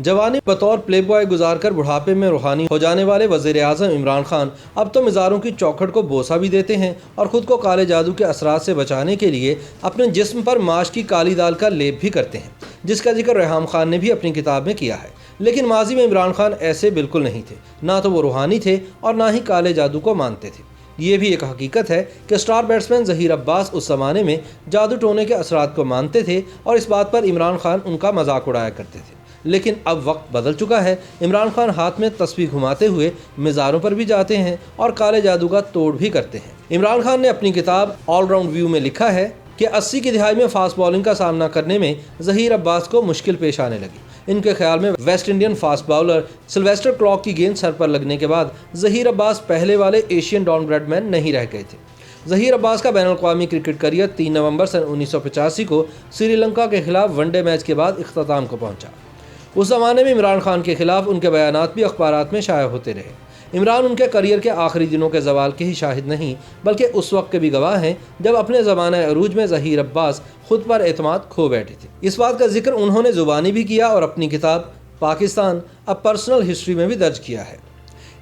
जवानी बतौर play boy गुजार कर बुढ़ापे में रूहानी हो जाने वाले वज़ीर आज़म इमरान खान अब तो मिज़ारों की चौखट को बोसा भी देते हैं और ख़ुद को काले जादू के असरात से बचाने के लिए अपने जिस्म पर माश की काली दाल का लेप भी करते हैं, जिसका जिक्र रेहाम खान ने भी अपनी किताब में किया है। लेकिन माजी में इमरान खान ऐसे बिल्कुल नहीं थे, ना तो वो रूहानी थे और ना ही काले जादू को मानते थे। ये भी एक हकीकत है कि स्टार बैट्समैन ज़हीर अब्बास उस ज़माने में जादू टोने के असरात को मानते थे और इस बात पर इमरान खान उनका मजाक उड़ाया करते थे। लेकिन अब वक्त बदल चुका है। इमरान खान हाथ में तस्वीर घुमाते हुए मिज़ारों पर भी जाते हैं और काले जादू का तोड़ भी करते हैं। इमरान खान ने अपनी किताब ऑलराउंड व्यू में लिखा है कि 80 की दिहाई में फास्ट बॉलिंग का सामना करने में ज़हीर अब्बास को मुश्किल पेश आने लगी। इनके ख्याल में West Indian fast bowler Sylvester clock की गेंद सर पर लगने के बाद ज़हीर अब्बास पहले वाले एशियन डॉन ब्रैडमैन नहीं रह गए थे। ज़हीर अब्बास का बैनुल-अक़वामी क्रिकेट करियर 3 नवंबर सन 1985 को श्रीलंका के खिलाफ वनडे मैच के बाद इख्तिताम को पहुंचा। उस ज़माने में इमरान खान के खिलाफ उनके बयानात भी अखबारात में शाया होते रहे। इमरान उनके करियर के आखिरी दिनों के ज़वाल के ही शाहिद नहीं बल्कि उस वक्त के भी गवाह हैं जब अपने ज़माने अरूज में ज़हीर अब्बास खुद पर एतमाद खो बैठे थे। इस बात का जिक्र उन्होंने ज़ुबानी भी किया और अपनी किताब पाकिस्तान अ पर्सनल हिस्ट्री में भी दर्ज किया है।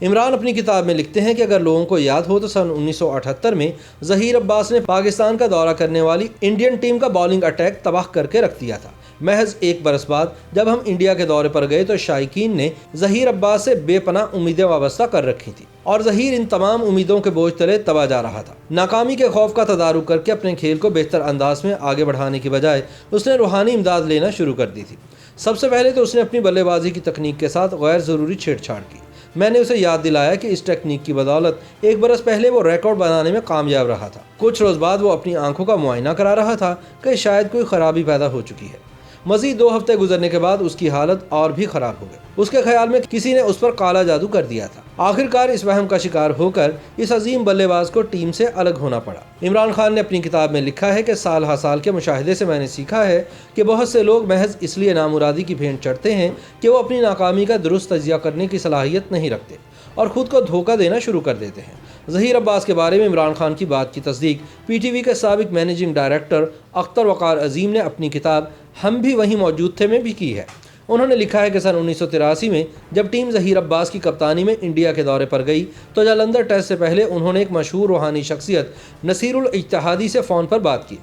इमरान अपनी किताब में लिखते हैं कि अगर लोगों को याद हो तो सन 1978 में ज़हीर अब्बास ने पाकिस्तान का दौरा करने वाली इंडियन टीम का बॉलिंग अटैक तबाह करके रख दिया था। महज एक बरस बाद जब हम इंडिया के दौरे पर गए तो शायकीन ने ज़हीर अब्बास से बेपनाह उम्मीदें वाबस्ता कर रखी थी और ज़हीर इन तमाम उम्मीदों के बोझ तले दबा जा रहा था। नाकामी के खौफ का तदारुक करके अपने खेल को बेहतर अंदाज में आगे बढ़ाने की बजाय उसने रूहानी इमदाद लेना शुरू कर दी थी। सबसे पहले तो उसने अपनी बल्लेबाजी की तकनीक के साथ गैर ज़रूरी छेड़छाड़ की। मैंने उसे याद दिलाया कि इस टेक्निक की बदौलत एक बरस पहले वो रिकॉर्ड बनाने में कामयाब रहा था। कुछ रोज़ बाद वो अपनी आंखों का मुआयना करा रहा था कि शायद कोई ख़राबी पैदा हो चुकी है। मज़ीद 2 हफ्ते गुजरने के बाद उसकी हालत और भी ख़राब हो गई। उसके ख्याल में किसी ने उस पर काला जादू कर दिया था। आखिरकार इस वहम का शिकार होकर इस अजीम बल्लेबाज को टीम से अलग होना पड़ा। इमरान खान ने अपनी किताब में लिखा है कि साल हर साल के मुशाहिदे से मैंने सीखा है कि बहुत से लोग महज इसलिए नामुरादी की भेंट चढ़ते हैं कि वो अपनी नाकामी का दुरुस्त तजिया करने की सलाहियत नहीं रखते और ख़ुद को धोखा देना शुरू कर देते हैं। ज़हीर अब्बास के बारे में इमरान खान की बात की तस्दीक PTV के साबिक मैनेजिंग डायरेक्टर अख्तर वक़ार अजीम ने अपनी किताब हम भी वहीं मौजूद थे में भी की है। उन्होंने लिखा है कि सन 1983 में जब टीम ज़हीर अब्बास की कप्तानी में इंडिया के दौरे पर गई तो जालंधर टेस्ट से पहले उन्होंने एक मशहूर रूहानी शख्सियत नसीरुल इज्तिहादी से फ़ोन पर बात की।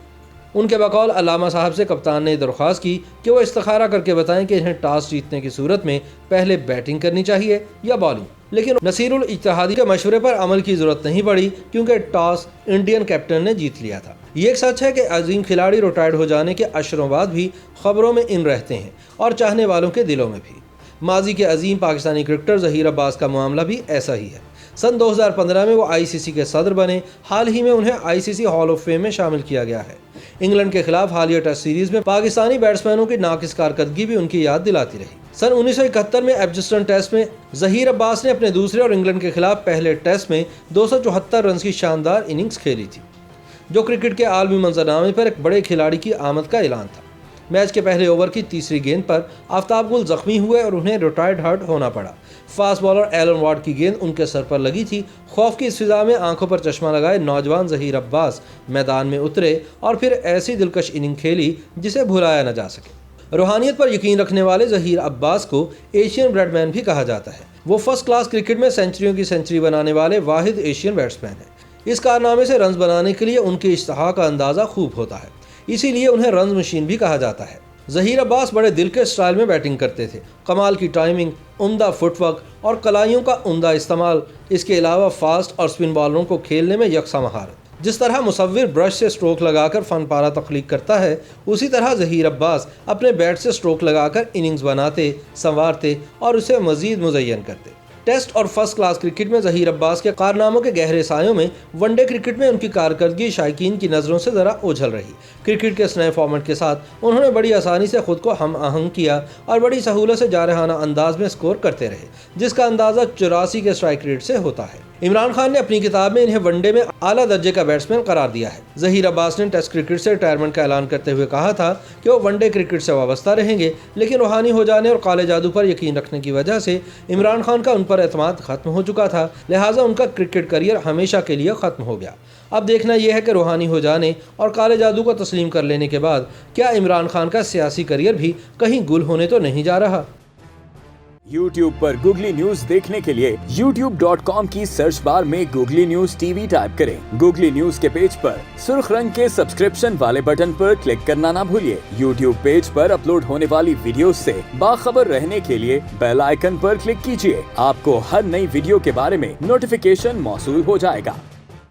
उनके बकौल अल्लामा साहब से कप्तान ने दरख्वास्त की कि वो इस्तिखारा करके बताएं कि इन्हें टॉस जीतने की सूरत में पहले बैटिंग करनी चाहिए या बॉलिंग। लेकिन नसीरुल इज्तिहादी के मशवरे पर अमल की ज़रूरत नहीं पड़ी क्योंकि टॉस इंडियन कैप्टन ने जीत लिया था। ये एक सच है कि अजीम खिलाड़ी रिटायर्ड हो जाने के अशरों बाद भी खबरों में इन रहते हैं और चाहने वालों के दिलों में भी। माजी के अजीम पाकिस्तानी क्रिकेटर ज़हीर अब्बास का मामला भी ऐसा ही है। सन 2015 में वो ICC के सदर बने। हाल ही में उन्हें ICC हॉल ऑफ फेम में शामिल किया गया है। इंग्लैंड के खिलाफ हालिया टेस्ट सीरीज में पाकिस्तानी बैट्समैनों की नाकिस कारकर्दगी भी उनकी याद दिलाती रही। सन 1971 में एडजस्टन टेस्ट में ज़हीर अब्बास ने अपने दूसरे और इंग्लैंड के खिलाफ पहले टेस्ट में 274 रन की शानदार इनिंग्स खेली थी, जो क्रिकेट के आलमी मंजरनामे पर एक बड़े खिलाड़ी की आमद का ऐलान था। मैच के पहले ओवर की तीसरी गेंद पर आफ्ताब गुल जख्मी हुए और उन्हें रिटायर्ड हर्ट होना पड़ा। फास्ट बॉलर एलन वार्ड की गेंद उनके सर पर लगी थी। खौफ की इस फिजा में आंखों पर चश्मा लगाए नौजवान ज़हीर अब्बास मैदान में उतरे और फिर ऐसी दिलकश इनिंग खेली जिसे भुलाया न जा सके। रूहानियत पर यकीन रखने वाले ज़हीर अब्बास को एशियन ब्रैडमैन भी कहा जाता है। वो फर्स्ट क्लास क्रिकेट में सेंचुरियों की सेंचुरी बनाने वाले वाहिद एशियन बैट्समैन हैं। इस कारनामे से रन्स बनाने के लिए उनकी इश्तहा का अंदाज़ा खूब होता है, इसीलिए उन्हें रन्स मशीन भी कहा जाता है। ज़हीर अब्बास बड़े दिल के स्टाइल में बैटिंग करते थे। कमाल की टाइमिंग, उम्दा फुटवर्क और कलाइयों का उम्दा इस्तेमाल, इसके अलावा फास्ट और स्पिन बॉलरों को खेलने में यकसा महारत। जिस तरह मुसव्विर ब्रश से स्ट्रोक लगाकर फ़न पारा तख्लीक करता है, उसी तरह ज़हीर अब्बास अपने बैट से स्ट्रोक लगाकर इनिंग्स बनाते, संवारते और उसे मज़ीद मुज़य्यन करते। टेस्ट और फर्स्ट क्लास क्रिकेट में ज़हीर अब्बास के कारनामों के गहरे सायों में वनडे क्रिकेट में उनकी कारकर्दगी शायकीन की नज़रों से ज़रा ओझल रही। क्रिकेट के इस नए फॉर्मेट के साथ उन्होंने बड़ी आसानी से खुद को हम आहंग किया और बड़ी सहूलत से जारहाना अंदाज में स्कोर करते रहे, जिसका अंदाज़ा 84 के स्ट्राइक रेट से होता है। इमरान खान ने अपनी किताब में इन्हें वनडे में आला दर्जे का बैट्समैन करार दिया है। ज़हीर अब्बास ने टेस्ट क्रिकेट से रिटायरमेंट का ऐलान करते हुए कहा था कि वो वनडे क्रिकेट से वाबस्ता रहेंगे, लेकिन रूहानी हो जाने और काले जादू पर यकीन रखने की वजह से इमरान खान का उन पर एतमाद खत्म हो चुका था, लिहाजा उनका क्रिकेट करियर हमेशा के लिए ख़त्म हो गया। अब देखना यह है कि रूहानी हो जाने और काले जादू को तस्लीम कर लेने के बाद क्या इमरान खान का सियासी करियर भी कहीं गुल होने तो नहीं जा रहा। YouTube पर गूगली न्यूज देखने के लिए youtube.com की सर्च बार में गूगली न्यूज टीवी टाइप करें। गूगली न्यूज के पेज पर सुर्ख रंग के सब्सक्रिप्शन वाले बटन पर क्लिक करना ना भूलिए। YouTube पेज पर अपलोड होने वाली वीडियो से बाखबर रहने के लिए बेल आइकन पर क्लिक कीजिए। आपको हर नई वीडियो के बारे में नोटिफिकेशन मौसूल हो जाएगा।